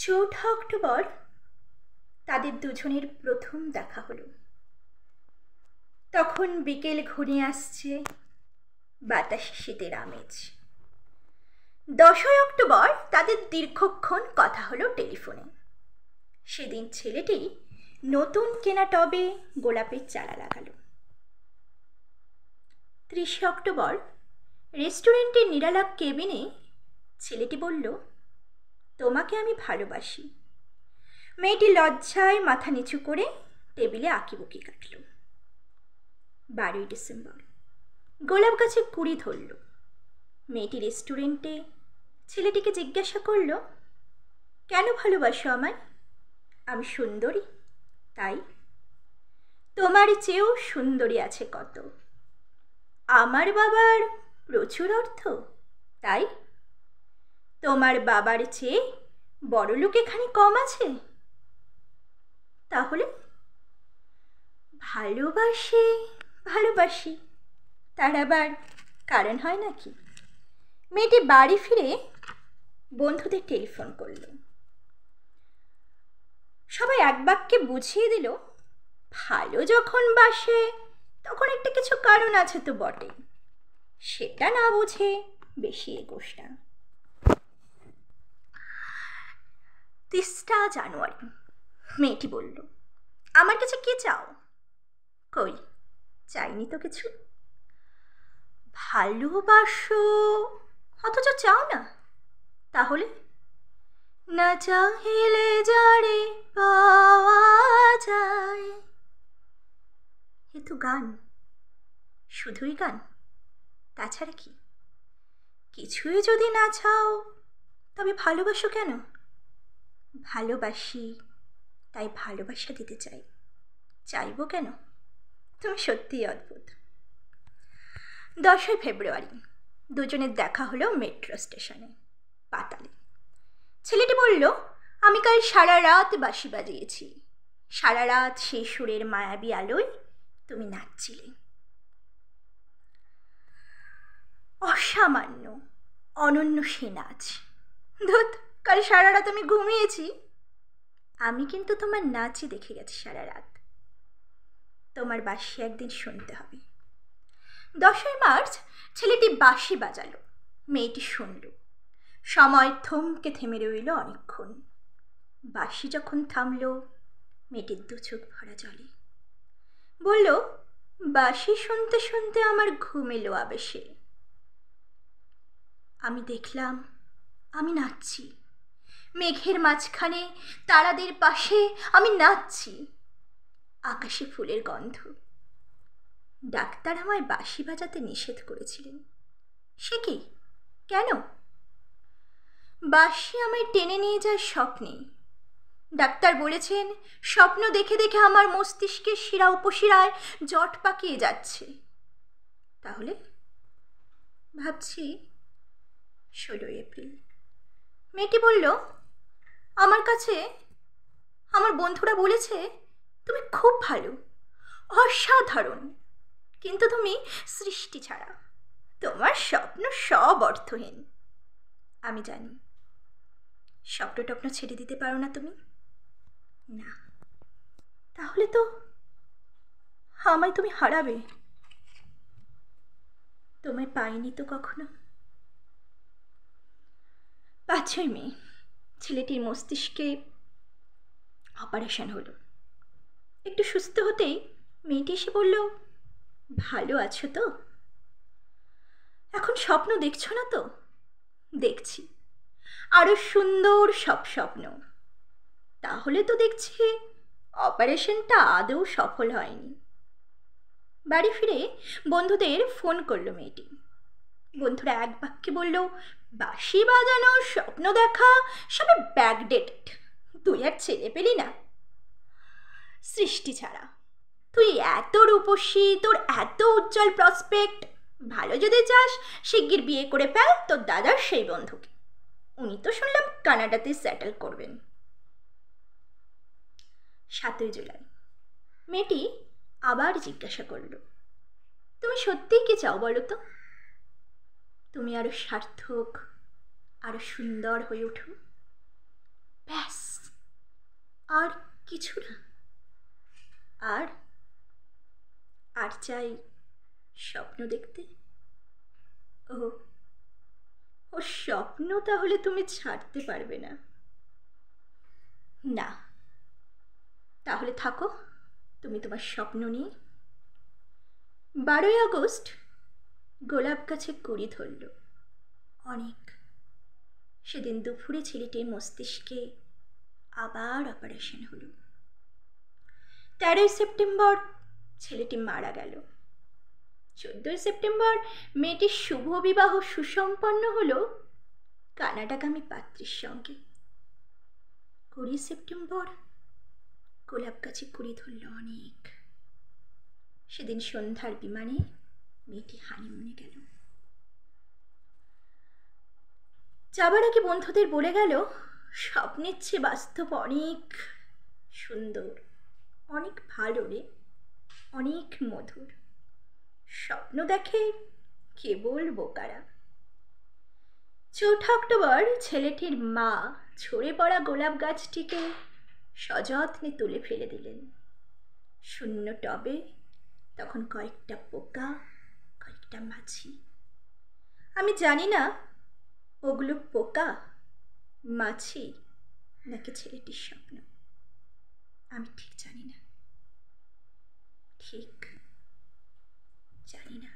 চৌঠা অক্টোবর তাদের দুজনের প্রথম দেখা হলো। তখন বিকেল ঘনিয়ে আসছে, বাতাসে শীতের আমেজ। 10ই অক্টোবর তাদের দীর্ঘক্ষণ কথা হলো টেলিফোনে। সেদিন ছেলেটি নতুন কেনা টবে গোলাপের চারা লাগালো। 30শে অক্টোবর রেস্টুরেন্টের নিরালাপ কেবিনে ছেলেটি বলল, তোমাকে আমি ভালোবাসি। মেয়েটি লজ্জায় মাথা নিচু করে টেবিলে আঁকিবুকি কাটল। 12ই ডিসেম্বর গোলাপ গাছে কুড়ি ধরল। মেয়েটি রেস্টুরেন্টে ছেলেটিকে জিজ্ঞাসা করল, কেন ভালোবাসো আমায়? আমি সুন্দরী তাই? তোমার চেয়েও সুন্দরী আছে কত। আমার বাবার প্রচুর অর্থ তাই? তোমার বাবার চেয়ে বড়লোক এখানে কম আছে? তাহলে ভালোবাসি ভালোবাসি তার আবার কারণ হয় নাকি? মেয়েটি বাড়ি ফিরে বন্ধুদের টেলিফোন করল। সবাই এক বাক্যে বুঝিয়ে দিল, ভালো যখন বাসে তখন একটা কিছু কারণ আছে তো বটে, সেটা না বুঝে বেশি এগোস না। 30 জানুয়ারি মেয়েটি বলল, আমার কাছে কি চাও? কই চাইনি তো কিছু। ভালোবাসো অথচ চাও না? তাহলে না চাহিলে যারে পাওয়া যায়। এ তো গান, শুধুই গান, তাছাড়া কি? কিছুই যদি না চাও তবে ভালোবাসো কেন? ভালোবাসি তাই ভালোবাসা দিতে চাই, চাইবো কেন? তুমি সত্যিই অদ্ভুত। 10ই ফেব্রুয়ারি দুজনের দেখা হলো মেট্রো স্টেশনে, পাতালে। ছেলেটি বলল, আমি কাল সারা রাত বাঁশি বাজিয়েছি। সারা রাত সেই সুরের মায়াবী আলোয় তুমি নাচছিলে। অসামান্য অনন্য সে নাচ। ধুত, কাল সারা রাত আমি ঘুমিয়েছি। আমি কিন্তু তোমার নাচই দেখে গেছি সারা রাত। তোমার বাঁশি একদিন শুনতে হবে। 10ই মার্চ ছেলেটি বাঁশি বাজালো, মেয়েটি শুনল। সময় থমকে থেমে রইল অনেকক্ষণ। বাঁশি যখন থামল, মেয়েটির দু চোখ ভরা জলে। বলল, বাঁশি শুনতে শুনতে আমার ঘুম এলো আবেশে। আমি দেখলাম আমি নাচছি, মেঘের মাঝখানে তারাদের পাশে আমি নাচছি। আকাশে ফুলের গন্ধ। ডাক্তার আমায় বাঁশি বাজাতে নিষেধ করেছিলেন। সে কি, কেন? বাঁশি আমায় টেনে নিয়ে যায় স্বপ্নে। ডাক্তার বলেছেন, স্বপ্ন দেখে দেখে আমার মস্তিষ্কের শিরা উপশিরায় জট পাকিয়ে যাচ্ছে। তাহলে ভাবছি 16ই এপ্রিল। মেয়েটি বলল, আমার কাছে আমার বন্ধুরা বলেছে তুমি খুব ভালো, অসাধারণ, কিন্তু তুমি সৃষ্টি ছাড়া। তোমার স্বপ্ন সব অর্থহীন। আমি জানি স্বপ্ন টপ্ন ছেড়ে দিতে পারো না তুমি। না, তাহলে তো আমায় তুমি হারাবে। তোমায় পাইনি তো কখনো। 5ই মে ছেলেটির মস্তিষ্কে অপারেশন হলো। একটু সুস্থ হতেই মেয়েটি এসে বলল, ভালো আছো তো? এখন স্বপ্ন দেখছো না তো? দেখছি, আরো সুন্দর সব স্বপ্ন। তাহলে তো দেখছি অপারেশনটা আদৌ সফল হয়নি। বাড়ি ফিরে বন্ধুদের ফোন করলো মেয়েটি। বন্ধুরা এক বাক্যে বলল, বাঁশি বাজানো, স্বপ্ন দেখা সবে ব্যাকডেটেড। তুই আর ছেলে পেলি না। সৃষ্টি ছাড়া তুই এত রূপসী, তোর এত উজ্জ্বল প্রসপেক্ট। ভালো যদি চাস শিগগির বিয়ে করে ফেল তোর দাদার সেই বন্ধুকে। উনি তো শুনলাম কানাডাতে সেটেল করবেন। 7ই জুলাই মেয়েটি আবার জিজ্ঞাসা করল, তুমি সত্যিই কি চাও বলো তো? তুমি আরো সার্থক, আরো সুন্দর হয়ে ওঠো। ব্যাস, আর কিছু না। আর আর চাই স্বপ্ন দেখতে। ও ও স্বপ্ন তাহলে তুমি ছাড়তে পারবে না? না, তাহলে থাকো তুমি তোমার স্বপ্ন নিয়ে। 12ই আগস্ট গোলাপ গাছে কুড়ি ধরল অনেক। সেদিন দুপুরে ছেলেটির মস্তিষ্কে আবার অপারেশন হলো। 13ই সেপ্টেম্বর ছেলেটি মারা গেল। 14ই সেপ্টেম্বর মেয়েটির শুভ বিবাহ সুসম্পন্ন হলো কানাডাগামী পাত্রীর সঙ্গে। 20ই সেপ্টেম্বর গোলাপ গাছে কুড়ি ধরল অনেক। সেদিন সন্ধ্যার বিমানে মেয়েটি হানিমুনে গেল। যাবার আগে বন্ধুদের বলে গেল, স্বপ্নের চেয়ে বাস্তব অনেক সুন্দর, অনেক ভালো রে, অনেক মধুর। স্বপ্ন দেখে কেবল বোকারা। 4ঠা অক্টোবর ছেলেটির মা ঝরে পড়া গোলাপ গাছটিকে সযত্নে তুলে ফেলে দিলেন। শূন্য টবে তখন কয়েকটা পোকা, কয়েকটা মাছি। আমি জানি না ওগুলো পোকা, মাছি নাকি ছেলেটির স্বপ্ন। আমি ঠিক জানি না, ঠিক জানি না।